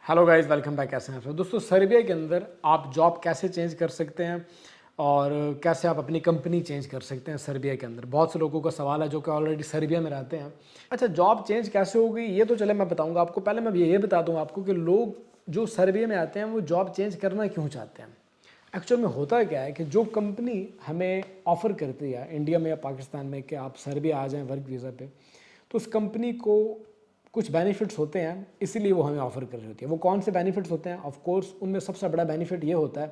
Hello guys, welcome back. कैसे हैं आप सब दोस्तों? सर्बिया के अंदर आप जॉब कैसे चेंज कर सकते हैं और कैसे आप अपनी कंपनी चेंज कर सकते हैं सर्बिया के अंदर। बहुत से लोगों का सवाल है जो कि ऑलरेडी सर्बिया में रहते हैं। अच्छा, जॉब चेंज कैसे होगी ये तो चले मैं बताऊंगा आपको। पहले मैं ये बता दूं आपको कि लोग जो सर्बिया में आते हैं वो जॉब चेंज करना क्यों चाहते हैं। एक्चुअल में होता क्या है कि जो कंपनी हमें ऑफ़र करती है इंडिया में या पाकिस्तान में कि आप सर्बिया आ जाएं वर्क वीज़ा पे, तो उस कंपनी को कुछ बेनिफिट्स होते हैं, इसीलिए वो हमें ऑफ़र कर रही होती है। वो कौन से बेनिफिट्स होते हैं? ऑफ कोर्स उनमें सबसे बड़ा बेनिफिट ये होता है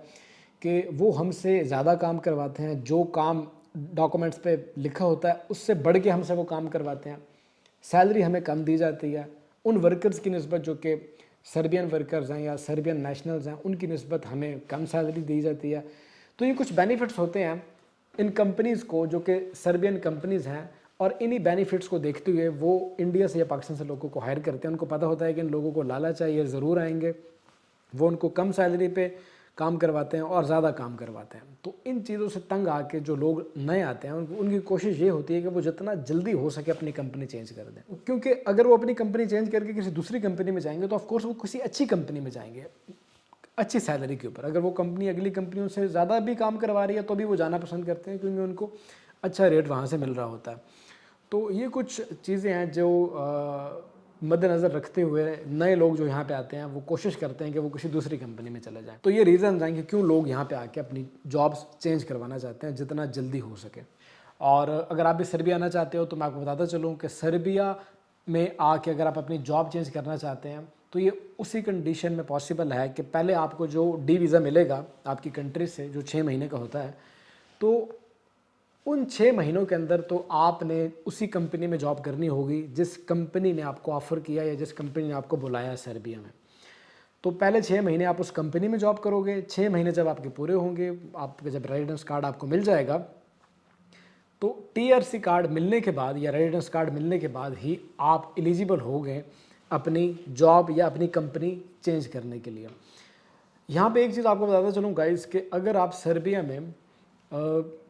कि वो हमसे ज़्यादा काम करवाते हैं। जो काम डॉक्यूमेंट्स पे लिखा होता है उससे बढ़ के हमसे वो काम करवाते हैं। सैलरी हमें कम दी जाती है उन वर्कर्स की निस्बत जो कि सर्बियन वर्कर्स हैं या सर्बियन नेशनल्स हैं, उनकी निस्बत हमें कम सैलरी दी जाती है। तो ये कुछ बेनिफिट्स होते हैं इन कंपनीज़ को जो कि सर्बियन कंपनीज़ हैं, और इन्हीं बेनिफिट्स को देखते हुए वो इंडिया से या पाकिस्तान से लोगों को हायर करते हैं। उनको पता होता है कि इन लोगों को लालच है, ये ज़रूर आएंगे। वो उनको कम सैलरी पे काम करवाते हैं और ज़्यादा काम करवाते हैं। तो इन चीज़ों से तंग आके जो लोग नए आते हैं उनकी कोशिश ये होती है कि वो जितना जल्दी हो सके अपनी कंपनी चेंज कर दें, क्योंकि अगर वो अपनी कंपनी चेंज करके किसी दूसरी कंपनी में जाएंगे तो ऑफकोर्स वो किसी अच्छी कंपनी में जाएंगे अच्छी सैलरी के ऊपर। अगर वो कंपनी अगली कंपनियों से ज़्यादा भी काम करवा रही है तो भी वो जाना पसंद करते हैं, क्योंकि उनको अच्छा रेट वहाँ से मिल रहा होता है। तो ये कुछ चीज़ें हैं जो मद्देनज़र रखते हुए नए लोग जो यहाँ पे आते हैं वो कोशिश करते हैं कि वो किसी दूसरी कंपनी में चले जाएं। तो ये रीज़न हैं कि क्यों लोग यहाँ पे आके अपनी जॉब्स चेंज करवाना चाहते हैं जितना जल्दी हो सके। और अगर आप भी सर्बिया आना चाहते हो तो मैं आपको बताता चलूँ कि सर्बिया में आके अगर आप अपनी जॉब चेंज करना चाहते हैं तो ये उसी कंडीशन में पॉसिबल है कि पहले आपको जो डी वीज़ा मिलेगा आपकी कंट्री से, जो 6 महीने का होता है, तो उन 6 महीनों के अंदर तो आपने उसी कंपनी में जॉब करनी होगी जिस कंपनी ने आपको ऑफ़र किया या जिस कंपनी ने आपको बुलाया है सर्बिया में। तो पहले 6 महीने आप उस कंपनी में जॉब करोगे। 6 महीने जब आपके पूरे होंगे, आपके जब रेजिडेंस कार्ड आपको मिल जाएगा, तो टीआरसी कार्ड मिलने के बाद या रेजिडेंस कार्ड मिलने के बाद ही आप एलिजिबल हो गए अपनी जॉब या अपनी कंपनी चेंज करने के लिए। यहाँ पे एक चीज़ आपको बताता चलूँ गाइस कि अगर आप सर्बिया में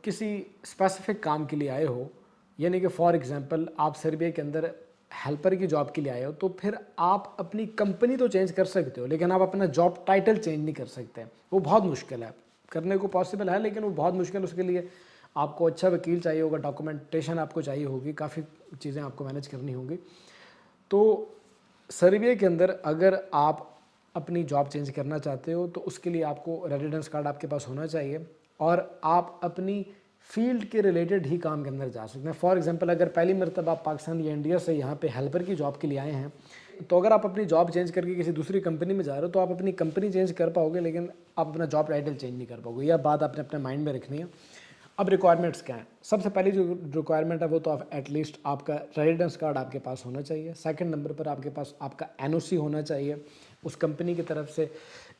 किसी स्पेसिफिक काम के लिए आए हो, यानी कि फॉर एग्जांपल आप सर्बिया के अंदर हेल्पर की जॉब के लिए आए हो, तो फिर आप अपनी कंपनी तो चेंज कर सकते हो लेकिन आप अपना जॉब टाइटल चेंज नहीं कर सकते। वो बहुत मुश्किल है, करने को पॉसिबल है लेकिन वो बहुत मुश्किल। उसके लिए आपको अच्छा वकील चाहिए होगा, डॉक्यूमेंटेशन आपको चाहिए होगी, काफ़ी चीज़ें आपको मैनेज करनी होंगी। तो सर्बिया के अंदर अगर आप अपनी जॉब चेंज करना चाहते हो तो उसके लिए आपको रेजिडेंस कार्ड आपके पास होना चाहिए और आप अपनी फील्ड के रिलेटेड ही काम के अंदर जा सकते हैं। फॉर एग्जांपल अगर पहली मरतबा आप पाकिस्तान या इंडिया से यहाँ पे हेल्पर की जॉब के लिए आए हैं, तो अगर आप अपनी जॉब चेंज करके किसी दूसरी कंपनी में जा रहे हो तो आप अपनी कंपनी चेंज कर पाओगे लेकिन आप अपना जॉब टाइटल चेंज नहीं कर पाओगे। यह बात आपने अपने माइंड में रखनी है। अब रिक्वायरमेंट्स क्या हैं? सबसे पहली जो रिक्वायरमेंट है वो तो एटलीस्ट आपका रेजिडेंस कार्ड आपके पास होना चाहिए। सेकंड नंबर पर आपके पास आपका एनओसी होना चाहिए उस कंपनी की तरफ से।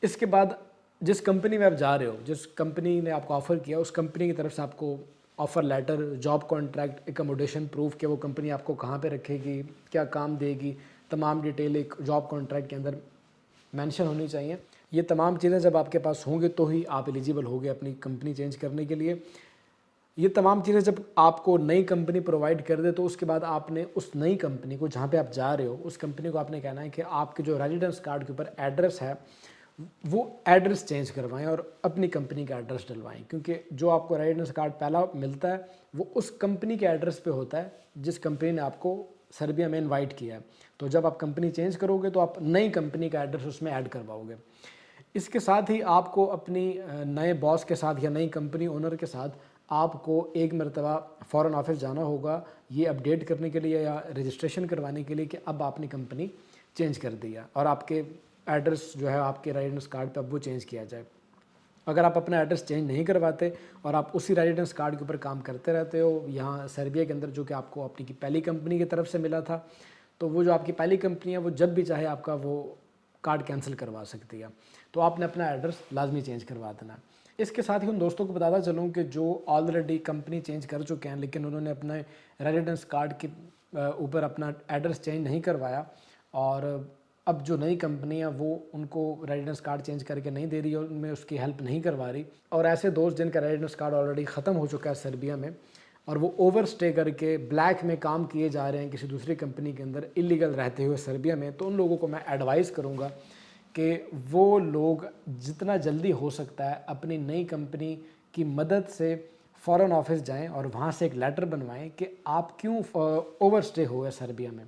इसके बाद जिस कंपनी में आप जा रहे हो, जिस कंपनी ने आपको ऑफ़र किया, उस कंपनी की तरफ से आपको offer letter, job contract, accommodation proof कि वो कंपनी आपको कहाँ पे रखेगी, क्या काम देगी, तमाम डिटेल एक जॉब कॉन्ट्रैक्ट के अंदर मेंशन होनी चाहिए। ये तमाम चीज़ें जब आपके पास होंगे तो ही आप एलिजिबल होगे अपनी कंपनी चेंज करने के लिए। ये तमाम चीज़ें जब आपको नई कंपनी प्रोवाइड कर दे तो उसके बाद आपने उस नई कंपनी को, जहाँ पे आप जा रहे हो, उस कंपनी को आपने कहना है कि आपके जो रेजिडेंस कार्ड के ऊपर एड्रेस है वो एड्रेस चेंज करवाएं और अपनी कंपनी का एड्रेस डलवाएं, क्योंकि जो आपको रेजिडेंस कार्ड पहला मिलता है वो उस कंपनी के एड्रेस पे होता है जिस कंपनी ने आपको सर्बिया में इनवाइट किया है। तो जब आप कंपनी चेंज करोगे तो आप नई कंपनी का एड्रेस उसमें ऐड करवाओगे। इसके साथ ही आपको अपनी नए बॉस के साथ या नई कंपनी ओनर के साथ आपको एक मरतबा फ़ॉरेन ऑफिस जाना होगा ये अपडेट करने के लिए या रजिस्ट्रेशन करवाने के लिए कि अब आपने कंपनी चेंज कर दिया और आपके एड्रेस जो है आपके रेजिडेंस कार्ड पे अब वो चेंज किया जाए। अगर आप अपना एड्रेस चेंज नहीं करवाते और आप उसी रेजिडेंस कार्ड के ऊपर काम करते रहते हो यहाँ सर्बिया के अंदर, जो कि आपको अपनी की पहली कंपनी की तरफ से मिला था, तो वो जो आपकी पहली कंपनी है वो जब भी चाहे आपका वो कार्ड कैंसिल करवा सकती है। तो आपने अपना एड्रेस लाजमी चेंज करवा देना। इसके साथ ही उन दोस्तों को बताता चलूँ कि जो ऑलरेडी कंपनी चेंज कर चुके हैं लेकिन उन्होंने अपने रेजिडेंस कार्ड के ऊपर अपना एड्रेस चेंज नहीं करवाया और अब जो नई कंपनी है वो उनको रेजिडेंस कार्ड चेंज करके नहीं दे रही है, उनमें उसकी हेल्प नहीं करवा रही, और ऐसे दोस्त जिनका रेजिडेंस कार्ड ऑलरेडी ख़त्म हो चुका है सर्बिया में और वो ओवर स्टे करके ब्लैक में काम किए जा रहे हैं किसी दूसरी कंपनी के अंदर इलीगल रहते हुए सर्बिया में, तो उन लोगों को मैं एडवाइस करूँगा कि वो लोग जितना जल्दी हो सकता है अपनी नई कंपनी की मदद से फ़ॉरेन ऑफिस जाएं और वहाँ से एक लेटर बनवाएं कि आप क्यों ओवरस्टे हो गए सर्बिया में।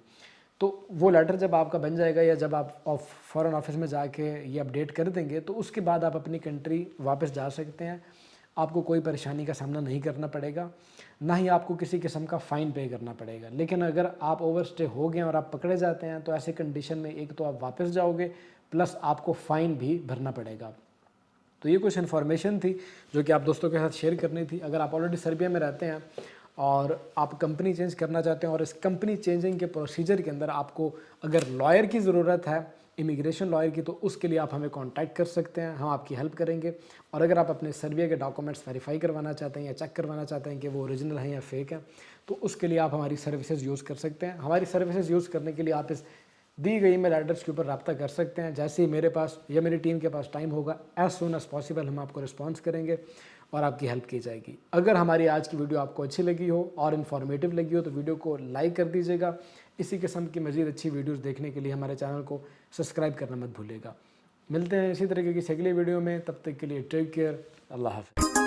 तो वो लेटर जब आपका बन जाएगा या जब आप फ़ॉरेन ऑफिस में जाके ये अपडेट कर देंगे तो उसके बाद आप अपनी कंट्री वापस जा सकते हैं। आपको कोई परेशानी का सामना नहीं करना पड़ेगा, ना ही आपको किसी किस्म का फ़ाइन पे करना पड़ेगा। लेकिन अगर आप ओवरस्टे हो गए और आप पकड़े जाते हैं तो ऐसे कंडीशन में एक तो आप वापस जाओगे प्लस आपको फ़ाइन भी भरना पड़ेगा। तो ये कुछ इन्फॉर्मेशन थी जो कि आप दोस्तों के साथ शेयर करनी थी। अगर आप ऑलरेडी सर्बिया में रहते हैं और आप कंपनी चेंज करना चाहते हैं और इस कंपनी चेंजिंग के प्रोसीजर के अंदर आपको अगर लॉयर की ज़रूरत है, इमिग्रेशन लॉयर की, तो उसके लिए आप हमें कांटेक्ट कर सकते हैं, हम आपकी हेल्प करेंगे। और अगर आप अपने सर्बिया के डॉक्यूमेंट्स वेरीफाई करवाना चाहते हैं या चेक करवाना चाहते हैं कि वो ओरिजिनल हैं या फेक हैं, तो उसके लिए आप हमारी सर्विसेज यूज़ कर सकते हैं। हमारी सर्विसेज यूज़ करने के लिए आप इस दी गई ईमेल एड्रेस के ऊपर रब्ता कर सकते हैं। जैसे ही मेरे पास या मेरी टीम के पास टाइम होगा, एज सून एज़ पॉसिबल हम आपको रिस्पॉन्स करेंगे और आपकी हेल्प की जाएगी। अगर हमारी आज की वीडियो आपको अच्छी लगी हो और इन्फॉर्मेटिव लगी हो तो वीडियो को लाइक कर दीजिएगा। इसी किस्म की मज़ीद अच्छी वीडियोज़ देखने के लिए हमारे चैनल को सब्सक्राइब करना मत भूलिएगा। मिलते हैं इसी तरीके की अगली वीडियो में, तब तक के लिए टेक केयर, अल्लाह हाफ़िज़।